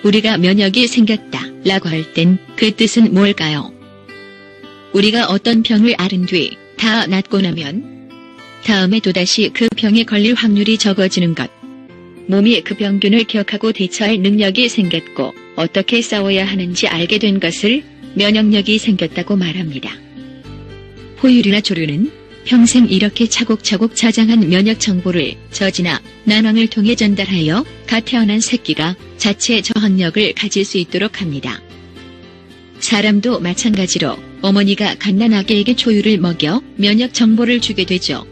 우리가 면역이 생겼다 라고 할 땐 그 뜻은 뭘까요? 우리가 어떤 병을 앓은 뒤 다 낫고 나면 다음에 또다시 그 병에 걸릴 확률이 적어지는 것. 몸이 그 병균을 기억하고 대처할 능력이 생겼고 어떻게 싸워야 하는지 알게 된 것을 면역력이 생겼다고 말합니다. 포유류나 조류는 평생 이렇게 차곡차곡 저장한 면역 정보를 젖이나 난황을 통해 전달하여 갓 태어난 새끼가 자체 저항력을 가질 수 있도록 합니다. 사람도 마찬가지로 어머니가 갓난아기에게 초유를 먹여 면역 정보를 주게 되죠.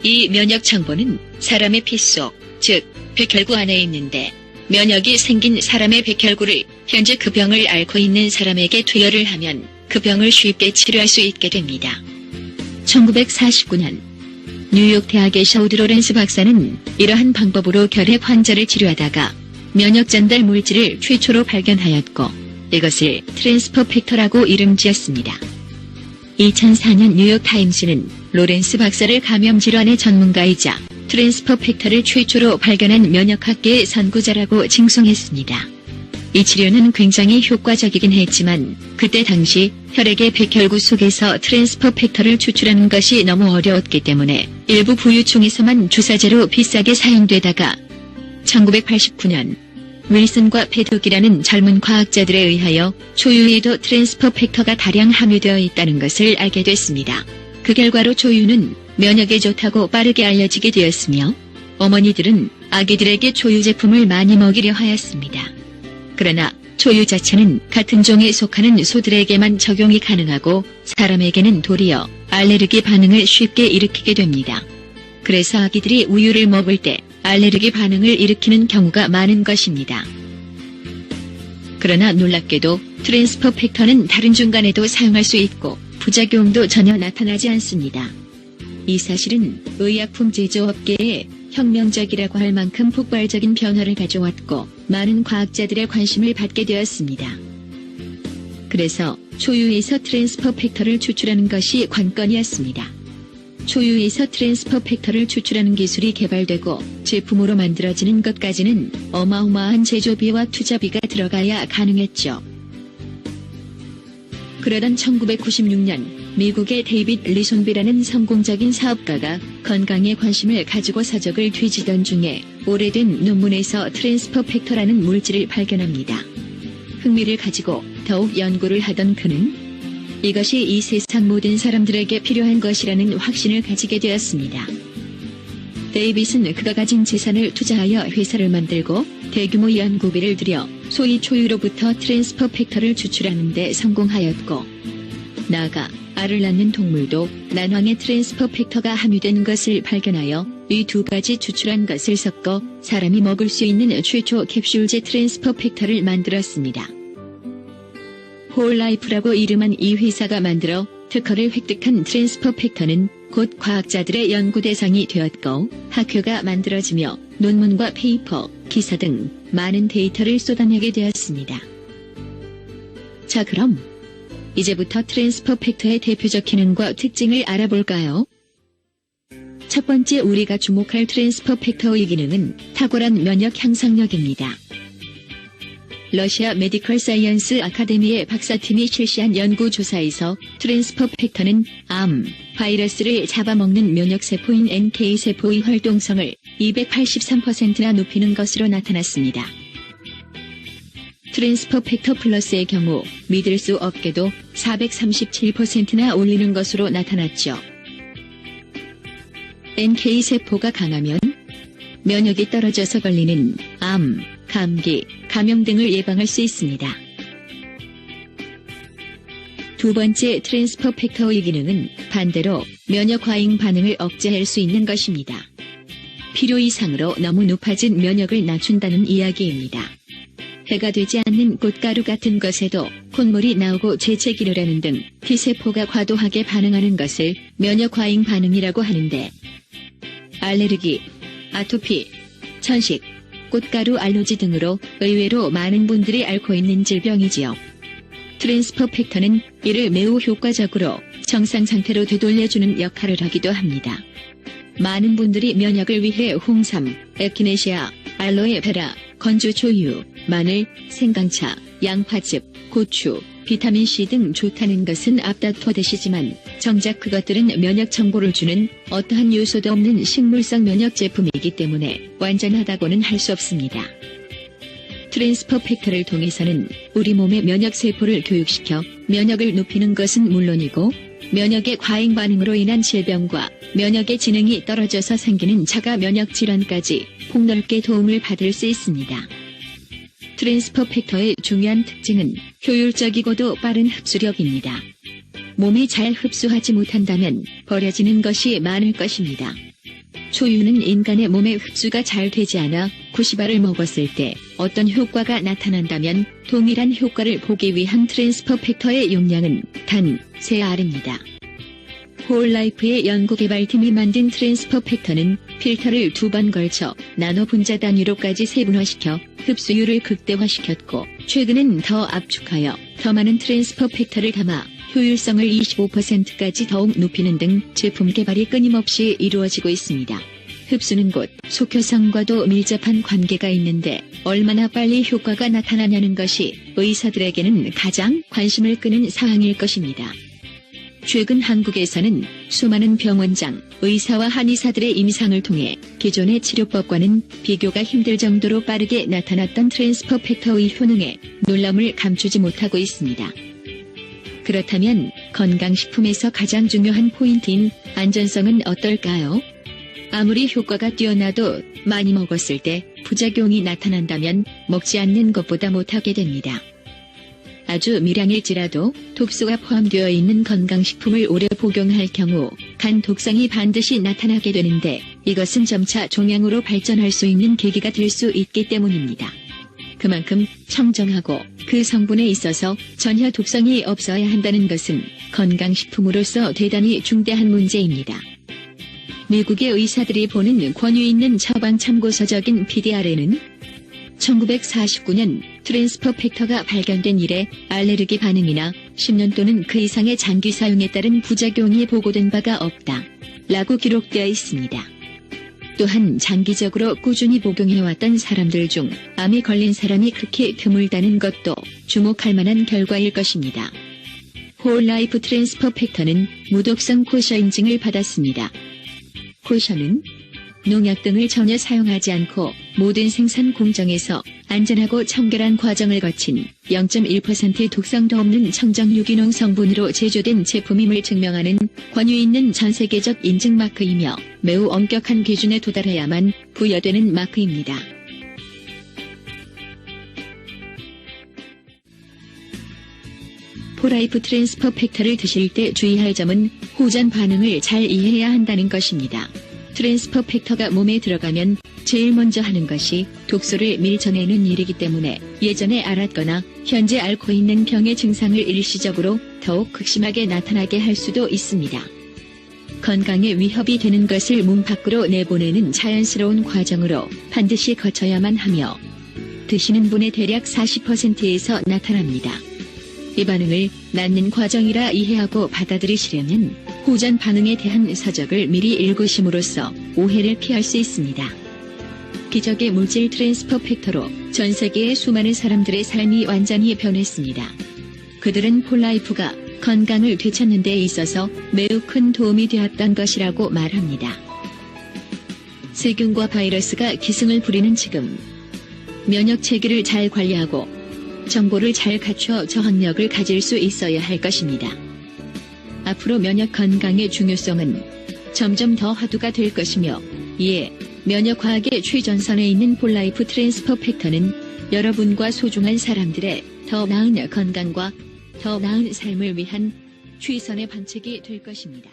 이 면역 정보는 사람의 피 속, 즉 백혈구 안에 있는데 면역이 생긴 사람의 백혈구를 현재 그 병을 앓고 있는 사람에게 투여를 하면 그 병을 쉽게 치료할 수 있게 됩니다. 1949년 뉴욕 대학의 샤우드 로렌스 박사는 이러한 방법으로 결핵 환자를 치료하다가 면역 전달 물질을 최초로 발견하였고 이것을 트랜스퍼 팩터라고 이름 지었습니다. 2004년 뉴욕 타임스는 로렌스 박사를 감염 질환의 전문가이자 트랜스퍼 팩터를 최초로 발견한 면역학계의 선구자라고 칭송했습니다. 이 치료는 굉장히 효과적이긴 했지만 그때 당시 혈액의 백혈구 속에서 트랜스퍼 팩터를 추출하는 것이 너무 어려웠기 때문에 일부 부유층에서만 주사제로 비싸게 사용되다가 1989년 윌슨과 패독이라는 젊은 과학자들에 의하여 초유에도 트랜스퍼 팩터가 다량 함유되어 있다는 것을 알게 됐습니다. 그 결과로 초유는 면역에 좋다고 빠르게 알려지게 되었으며 어머니들은 아기들에게 초유 제품을 많이 먹이려 하였습니다. 그러나 초유 자체는 같은 종에 속하는 소들에게만 적용이 가능하고 사람에게는 도리어 알레르기 반응을 쉽게 일으키게 됩니다. 그래서 아기들이 우유를 먹을 때 알레르기 반응을 일으키는 경우가 많은 것입니다. 그러나 놀랍게도 트랜스퍼 팩터는 다른 중간에도 사용할 수 있고 부작용도 전혀 나타나지 않습니다. 이 사실은 의약품 제조업계에 혁명적이라고 할 만큼 폭발적인 변화를 가져왔고 많은 과학자들의 관심을 받게 되었습니다. 그래서 초유에서 트랜스퍼 팩터를 추출하는 것이 관건이었습니다. 초유에서 트랜스퍼 팩터를 추출하는 기술이 개발되고 제품으로 만들어지는 것까지는 어마어마한 제조비와 투자비가 들어가야 가능했죠. 그러던 1996년 미국의 데이빗 리손비라는 성공적인 사업가가 건강에 관심을 가지고 서적을 뒤지던 중에 오래된 논문에서 트랜스퍼 팩터라는 물질을 발견합니다. 흥미를 가지고 더욱 연구를 하던 그는 이것이 이 세상 모든 사람들에게 필요한 것이라는 확신을 가지게 되었습니다. 데이빗은 그가 가진 재산을 투자하여 회사를 만들고 대규모 연구비를 들여 소위 초유로부터 트랜스퍼 팩터를 추출하는 데 성공하였고 나아가 알을 낳는 동물도 난황에 트랜스퍼 팩터가 함유된 것을 발견하여 이 두 가지 추출한 것을 섞어 사람이 먹을 수 있는 최초 캡슐제 트랜스퍼 팩터를 만들었습니다. 홀라이프라고 이름한 이 회사가 만들어 특허를 획득한 트랜스퍼 팩터는 곧 과학자들의 연구 대상이 되었고 학회가 만들어지며 논문과 페이퍼, 기사 등 많은 데이터를 쏟아내게 되었습니다. 자 그럼 이제부터 트랜스퍼 팩터의 대표적 기능과 특징을 알아볼까요? 첫 번째 우리가 주목할 트랜스퍼 팩터의 기능은 탁월한 면역 향상력입니다. 러시아 메디컬 사이언스 아카데미의 박사팀이 실시한 연구조사에서 트랜스퍼 팩터는 암, 바이러스를 잡아먹는 면역세포인 NK세포의 활동성을 283%나 높이는 것으로 나타났습니다. 트랜스퍼 팩터 플러스의 경우 믿을 수 없게도 437%나 올리는 것으로 나타났죠. NK세포가 강하면 면역이 떨어져서 걸리는 암, 감기, 감염 등을 예방할 수 있습니다. 두 번째 트랜스퍼 팩터의 기능은 반대로 면역 과잉 반응을 억제할 수 있는 것입니다. 필요 이상으로 너무 높아진 면역을 낮춘다는 이야기입니다. 해가 되지 않는 꽃가루 같은 것에도 콧물이 나오고 재채기를 등 T세포가 과도하게 반응하는 것을 면역 과잉 반응이라고 하는데 알레르기, 아토피, 천식, 꽃가루 알러지 등으로 의외로 많은 분들이 앓고 있는 질병이지요. 트랜스퍼 팩터는 이를 매우 효과적으로 정상 상태로 되돌려주는 역할을 하기도 합니다. 많은 분들이 면역을 위해 홍삼, 에키네시아, 알로에베라, 건조 초유, 마늘, 생강차, 양파즙, 고추, 비타민C 등 좋다는 것은 앞다퉈듯이지만 정작 그것들은 면역 정보를 주는 어떠한 요소도 없는 식물성 면역 제품이기 때문에 완전하다고는 할 수 없습니다. 트랜스퍼 팩터를 통해서는 우리 몸의 면역세포를 교육시켜 면역을 높이는 것은 물론이고 면역의 과잉 반응으로 인한 질병과 면역의 지능이 떨어져서 생기는 자가 면역 질환까지 폭넓게 도움을 받을 수 있습니다. 트랜스퍼 팩터의 중요한 특징은 효율적이고도 빠른 흡수력입니다. 몸이 잘 흡수하지 못한다면 버려지는 것이 많을 것입니다. 초유는 인간의 몸에 흡수가 잘 되지 않아 90알을 먹었을 때 어떤 효과가 나타난다면 동일한 효과를 보기 위한 트랜스퍼 팩터의 용량은 단 3알입니다. 홀라이프의 연구개발팀이 만든 트랜스퍼 팩터는 필터를 2번 걸쳐 나노 분자 단위로까지 세분화시켜 흡수율을 극대화시켰고 최근엔 더 압축하여 더 많은 트랜스퍼 팩터를 담아 효율성을 25%까지 더욱 높이는 등 제품 개발이 끊임없이 이루어지고 있습니다. 흡수는 곧 속효성과도 밀접한 관계가 있는데 얼마나 빨리 효과가 나타나냐는 것이 의사들에게는 가장 관심을 끄는 사항일 것입니다. 최근 한국에서는 수많은 병원장, 의사와 한의사들의 임상을 통해 기존의 치료법과는 비교가 힘들 정도로 빠르게 나타났던 트랜스퍼 팩터의 효능에 놀람을 감추지 못하고 있습니다. 그렇다면 건강식품에서 가장 중요한 포인트인 안전성은 어떨까요? 아무리 효과가 뛰어나도 많이 먹었을 때 부작용이 나타난다면 먹지 않는 것보다 못하게 됩니다. 아주 미량일지라도 독소가 포함되어 있는 건강식품을 오래 복용할 경우 간 독성이 반드시 나타나게 되는데 이것은 점차 종양으로 발전할 수 있는 계기가 될 수 있기 때문입니다. 그만큼 청정하고 그 성분에 있어서 전혀 독성이 없어야 한다는 것은 건강식품으로서 대단히 중대한 문제입니다. 미국의 의사들이 보는 권위 있는 처방 참고서적인 PDR에는 1949년 트랜스퍼 팩터가 발견된 이래 알레르기 반응이나 10년 또는 그 이상의 장기 사용에 따른 부작용이 보고된 바가 없다 라고 기록되어 있습니다. 또한 장기적으로 꾸준히 복용해왔던 사람들 중 암에 걸린 사람이 그렇게 드물다는 것도 주목할 만한 결과일 것입니다. 홀라이프 트랜스퍼 팩터는 무독성 코셔 인증을 받았습니다. 코셔는 농약 등을 전혀 사용하지 않고 모든 생산 공정에서 안전하고 청결한 과정을 거친 0.1%의 독성도 없는 청정 유기농 성분으로 제조된 제품임을 증명하는 권위 있는 전 세계적 인증 마크이며 매우 엄격한 기준에 도달해야만 부여되는 마크입니다. 홀라이프 트랜스퍼 팩터를 드실 때 주의할 점은 호전 반응을 잘 이해해야 한다는 것입니다. 트랜스퍼 팩터가 몸에 들어가면 제일 먼저 하는 것이 독소를 밀쳐내는 일이기 때문에 예전에 앓았거나 현재 앓고 있는 병의 증상을 일시적으로 더욱 극심하게 나타나게 할 수도 있습니다. 건강에 위협이 되는 것을 몸 밖으로 내보내는 자연스러운 과정으로 반드시 거쳐야만 하며 드시는 분의 대략 40%에서 나타납니다. 이 반응을 낫는 과정이라 이해하고 받아들이시려면 호전 반응에 대한 서적을 미리 읽으심으로써 오해를 피할 수 있습니다. 기적의 물질 트랜스퍼 팩터로 전 세계의 수많은 사람들의 삶이 완전히 변했습니다. 그들은 홀라이프가 건강을 되찾는 데 있어서 매우 큰 도움이 되었던 것이라고 말합니다. 세균과 바이러스가 기승을 부리는 지금 면역 체계를 잘 관리하고 정보를 잘 갖춰 저항력을 가질 수 있어야 할 것입니다. 앞으로 면역 건강의 중요성은 점점 더 화두가 될 것이며 이에 면역과학의 최전선에 있는 홀라이프 트랜스퍼 팩터는 여러분과 소중한 사람들의 더 나은 건강과 더 나은 삶을 위한 최선의 방책이 될 것입니다.